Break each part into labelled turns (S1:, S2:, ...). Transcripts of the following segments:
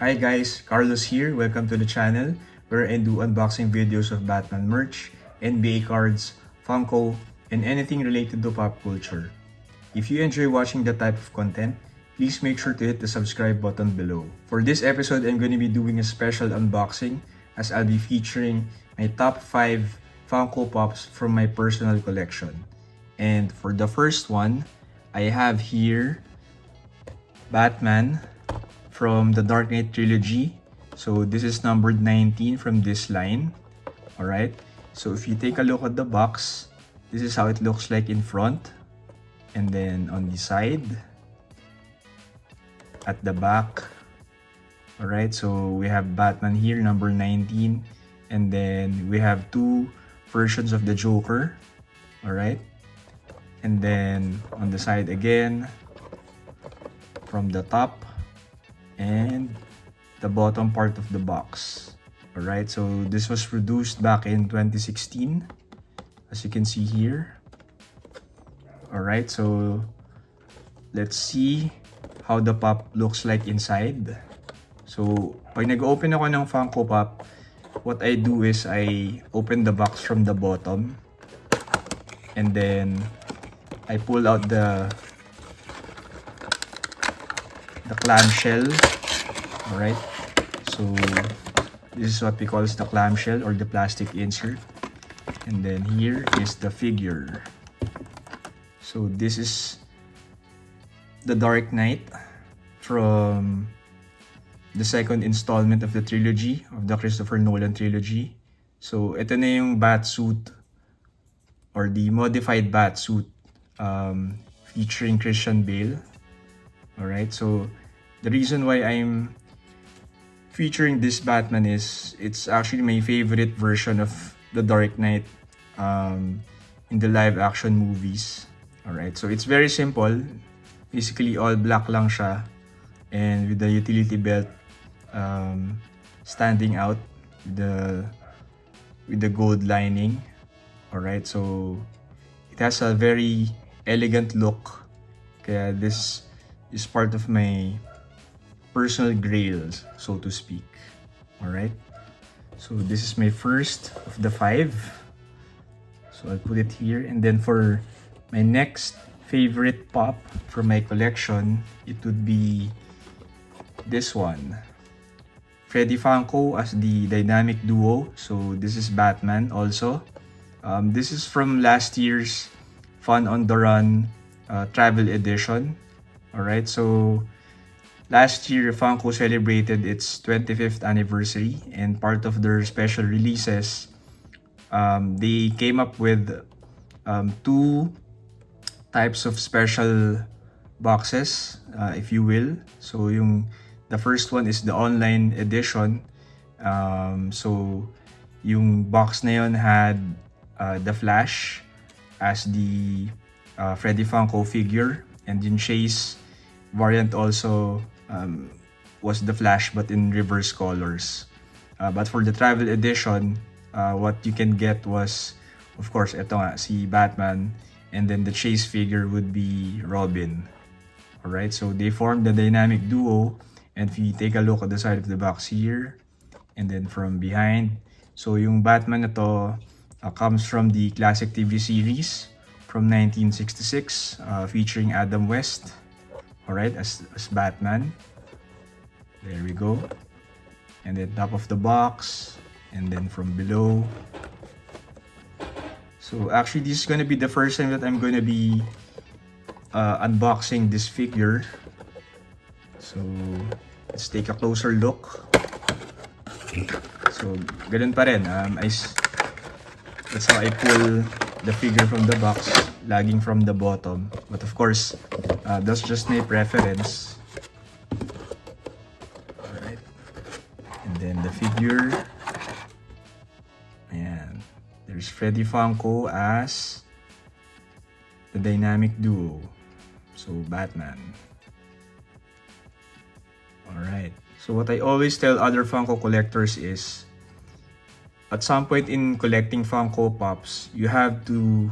S1: Hi guys, Carlos here. Welcome to the channel where I do unboxing videos of Batman merch, NBA cards, Funko, and anything related to pop culture. If you enjoy watching that type of content, please make sure to hit the subscribe button below. For this episode, I'm going to be doing a special unboxing as I'll be featuring my top 5 Funko Pops from my personal collection. And for the first one, I have here Batman from the Dark Knight trilogy. So this is numbered 19 from this line. Alright, so if you take a look at the box, this is how it looks like in front. And then on the side, at the back. Alright, so we have Batman here, number 19. And then we have two versions of the Joker. Alright, and then on the side again, from the top and the bottom part of the box. Alright, so this was produced back in 2016, as you can see here. Alright, so let's see how the pop looks like inside. So pag nag-open ako ng Funko Pop, what I do is I open the box from the bottom and then I pull out the clamshell. Alright, so this is what we call the clamshell or the plastic insert, and then here is the figure. So this is the Dark Knight from the second installment of the trilogy, of the Christopher Nolan trilogy. So ito na yung bat suit or the modified bat suit featuring Christian Bale. Alright, so the reason why I'm featuring this Batman is it's actually my favorite version of the Dark Knight in the live action movies. Alright, so it's very simple. Basically all black lang siya and with the utility belt standing out with the gold lining. Alright, so it has a very elegant look. Kaya this is part of my personal grails, so to speak. Alright, so this is my first of the 5. So I'll put it here, and then for my next favorite pop from my collection, it would be this one. Freddy Funko as the dynamic duo. So this is Batman also. This is from last year's Fun on the Run travel edition. Alright, so last year Funko celebrated its 25th anniversary, and part of their special releases, they came up with two types of special boxes, if you will. So the first one is the online edition. So yung box na yun had the Flash as the Freddy Funko figure, and yung Chase variant also was the Flash but in reverse colors. But for the travel edition, what you can get was, of course, ito nga, si Batman, and then the Chase figure would be Robin. Alright, so they formed the dynamic duo, and if you take a look at the side of the box here, and then from behind, so yung Batman na to comes from the classic TV series from 1966, featuring Adam West. Alright, as Batman. There we go. And then top of the box, and then from below. So actually this is gonna be the first time that I'm gonna be unboxing this figure. So let's take a closer look. So ganun pa rin. That's how I pull the figure from the box, lagging from the bottom. But of course, that's just my preference. Alright. And then the figure. Ayan. There's Freddy Funko as the dynamic duo. So, Batman. Alright. So, what I always tell other Funko collectors is, at some point in collecting Funko Pops, you have to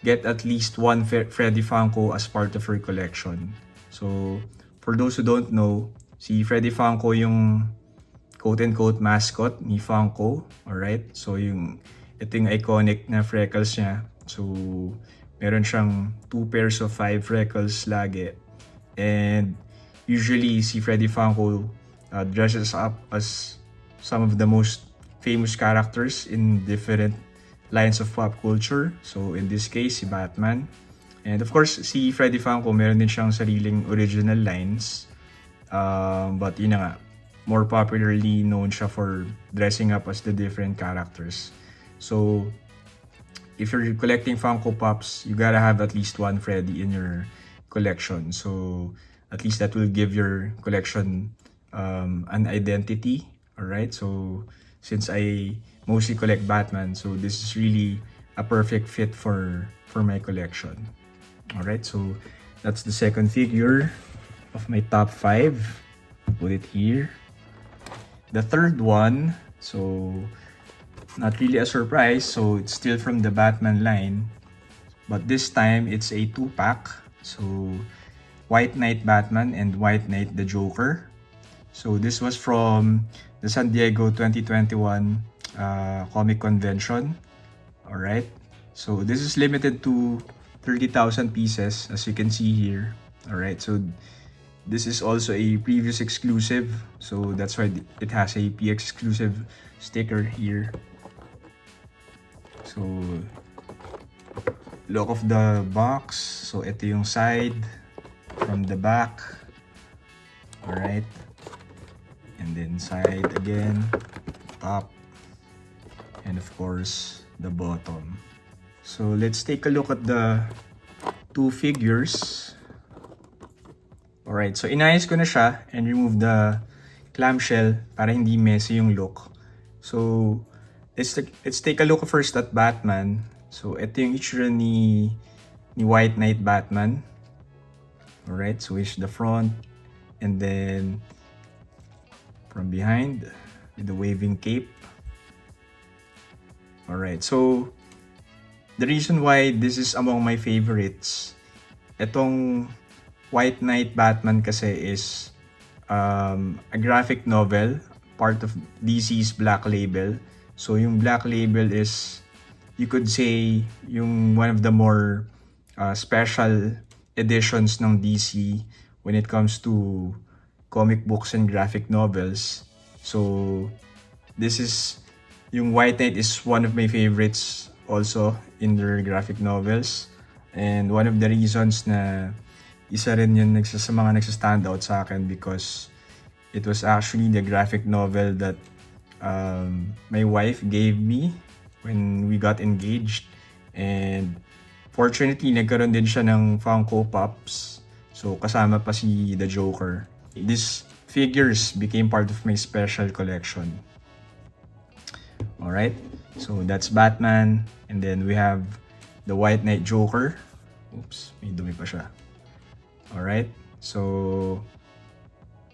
S1: get at least one Freddy Funko as part of your collection. So, for those who don't know, si Freddy Funko yung quote-unquote mascot ni Funko. Alright? So ito yung iconic na freckles niya. So meron siyang 2 pairs of 5 freckles lagi. And usually si Freddy Funko dresses up as some of the most famous characters in different lines of pop culture. So in this case, si Batman. And of course, si Freddy Funko, meron din siyang sariling original lines. But yun na nga, more popularly known siya for dressing up as the different characters. So if you're collecting Funko Pops, you gotta have at least one Freddy in your collection. So at least that will give your collection an identity. Alright, so since I mostly collect Batman, so this is really a perfect fit for my collection. Alright, so that's the second figure of my top 5. Put it here. The third one, so not really a surprise, so it's still from the Batman line, but this time it's a 2-pack. So White Knight Batman and White Knight the Joker. So this was from the San Diego 2021 comic convention. Alright, so this is limited to 30,000 pieces, as you can see here. Alright, so this is also a previous exclusive, so that's why it has a PX exclusive sticker here. So look of the box, so ito yung side from the back. Alright, and then side again, top, and of course the bottom. So let's take a look at the two figures. Alright, so inayos ko na siya and remove the clamshell para hindi messy yung look. So let's take a look first at Batman. So ito yung itsura ni White Knight Batman. Alright, so here's the front, and then from behind with the waving cape. Alright, so the reason why this is among my favorites, itong White Knight Batman kasi is a graphic novel, part of DC's Black Label. So yung Black Label is, you could say, yung one of the more special editions ng DC when it comes to comic books and graphic novels. So this is, yung White Knight is one of my favorites also in their graphic novels. And one of the reasons na isa rin yun sa mga nagsastand out sa akin because it was actually the graphic novel that my wife gave me when we got engaged. And fortunately, nagkaroon din siya ng Funko Pops. So kasama pa si the Joker. These figures became part of my special collection. Alright, so that's Batman. And then we have the White Knight Joker. Oops, may dumi pa siya. Alright, so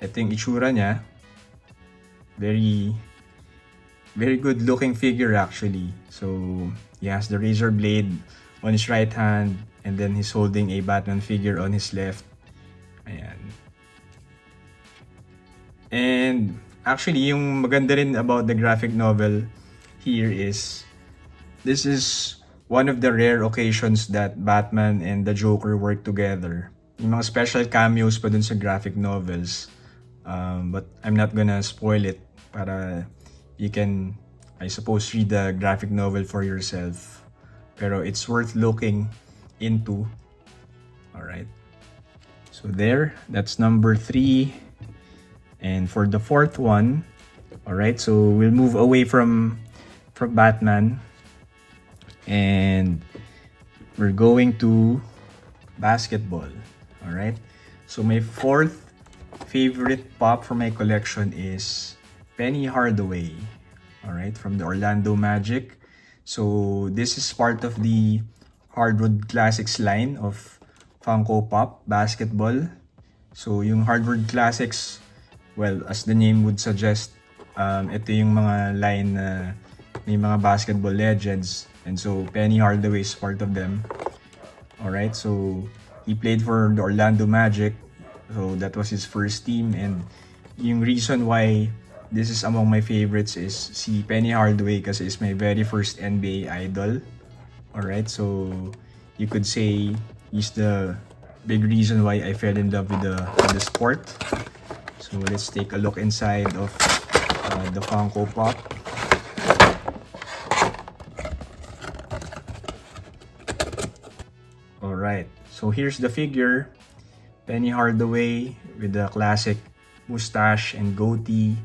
S1: ito yung itsura niya. Very good looking figure actually. So he has the razor blade on his right hand, and then he's holding a Batman figure on his left. Ayan. And actually, yung maganda rin about the graphic novel here is, this is one of the rare occasions that Batman and the Joker work together. Yung mga special cameos pa dun sa graphic novels. But I'm not gonna spoil it para you can, I suppose, read the graphic novel for yourself. Pero it's worth looking into. Alright. So there, that's number 3. And for the fourth one, alright, so we'll move away from Batman. And we're going to basketball. Alright. So my fourth favorite pop from my collection is Penny Hardaway. Alright, from the Orlando Magic. So this is part of the Hardwood Classics line of Funko Pop basketball. So yung Hardwood Classics, well, as the name would suggest, ito yung mga line na may mga basketball legends. And so Penny Hardaway is part of them. Alright, so he played for the Orlando Magic. So that was his first team, and yung reason why this is among my favorites is si Penny Hardaway kasi is my very first NBA idol. Alright, so you could say he's the big reason why I fell in love with the sport. So let's take a look inside of the Funko Pop. Alright, so here's the figure. Penny Hardaway with the classic mustache and goatee,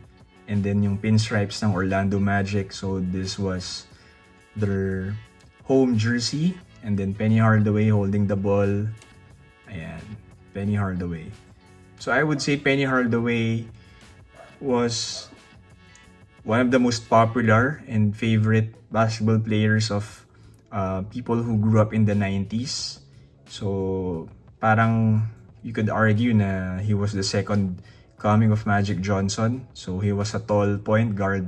S1: and then yung pinstripes ng Orlando Magic. So this was their home jersey, and then Penny Hardaway holding the ball. Ayan, Penny Hardaway. So I would say Penny Hardaway was one of the most popular and favorite basketball players of people who grew up in the 90s. So parang you could argue na he was the second coming of Magic Johnson. So he was a tall point guard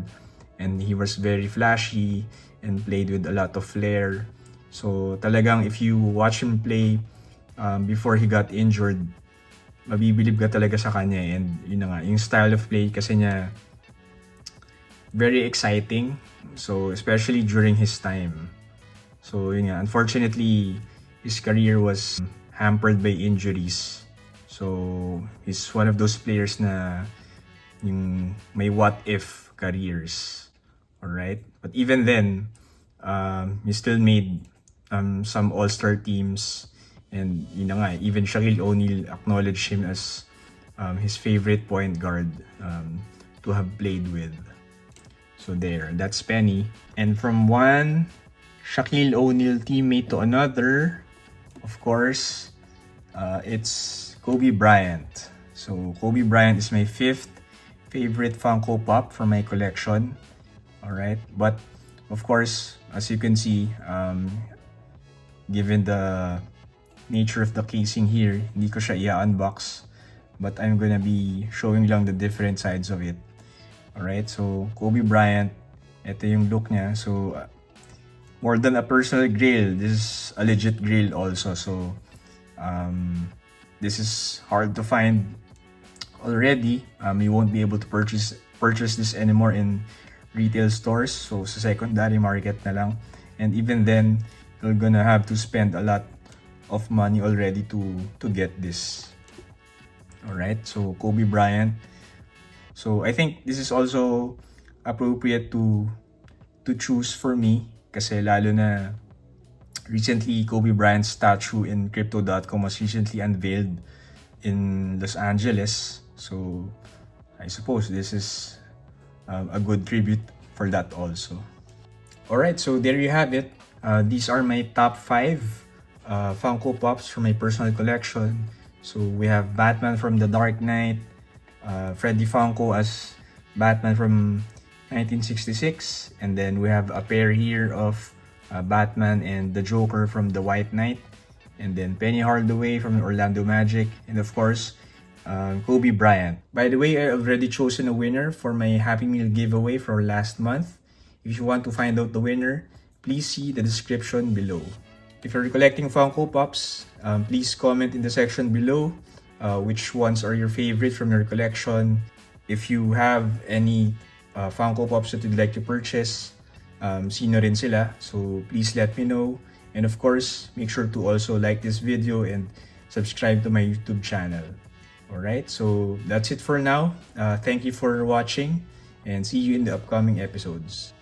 S1: and he was very flashy and played with a lot of flair. So talagang if you watch him play before he got injured, mabibilib ka talaga sa kanya. And yun na nga, yung style of play kasi niya very exciting. So especially during his time. So yun nga, unfortunately his career was hampered by injuries. So he's one of those players na yung may what if careers. Alright? But even then, he still made some all-star teams, and yun na nga, even Shaquille O'Neal acknowledged him as his favorite point guard to have played with. So there, that's Penny. And from one Shaquille O'Neal teammate to another, of course, it's Kobe Bryant. So Kobe Bryant is my fifth favorite Funko Pop from my collection. Alright, but of course, as you can see, given the nature of the casing here, hindi ko siya i-unbox, but I'm gonna be showing lang the different sides of it. Alright, so Kobe Bryant, ito yung look niya. So more than a personal grail, this is a legit grail also. So this is hard to find already. You won't be able to purchase this anymore in retail stores. So sa secondary market na lang. And even then, you're gonna have to spend a lot of money already to get this. Alright, so Kobe Bryant. So I think this is also appropriate to choose for me kasi lalo na recently Kobe Bryant's statue in crypto.com was recently unveiled in Los Angeles. So I suppose this is a good tribute for that also. Alright, so there you have it. These are my top 5 Funko Pops from my personal collection. So we have Batman from The Dark Knight, Freddy Funko as Batman from 1966, and then we have a pair here of Batman and the Joker from The White Knight, and then Penny Hardaway from Orlando Magic, and of course Kobe Bryant. By the way, I already chosen a winner for my Happy Meal giveaway for last month. If you want to find out the winner, please see the description below. If you're collecting Funko Pops, please comment in the section below which ones are your favorite from your collection. If you have any Funko Pops that you'd like to purchase, sino rin sila, so please let me know. And of course, make sure to also like this video and subscribe to my YouTube channel. Alright, so that's it for now. Thank you for watching and see you in the upcoming episodes.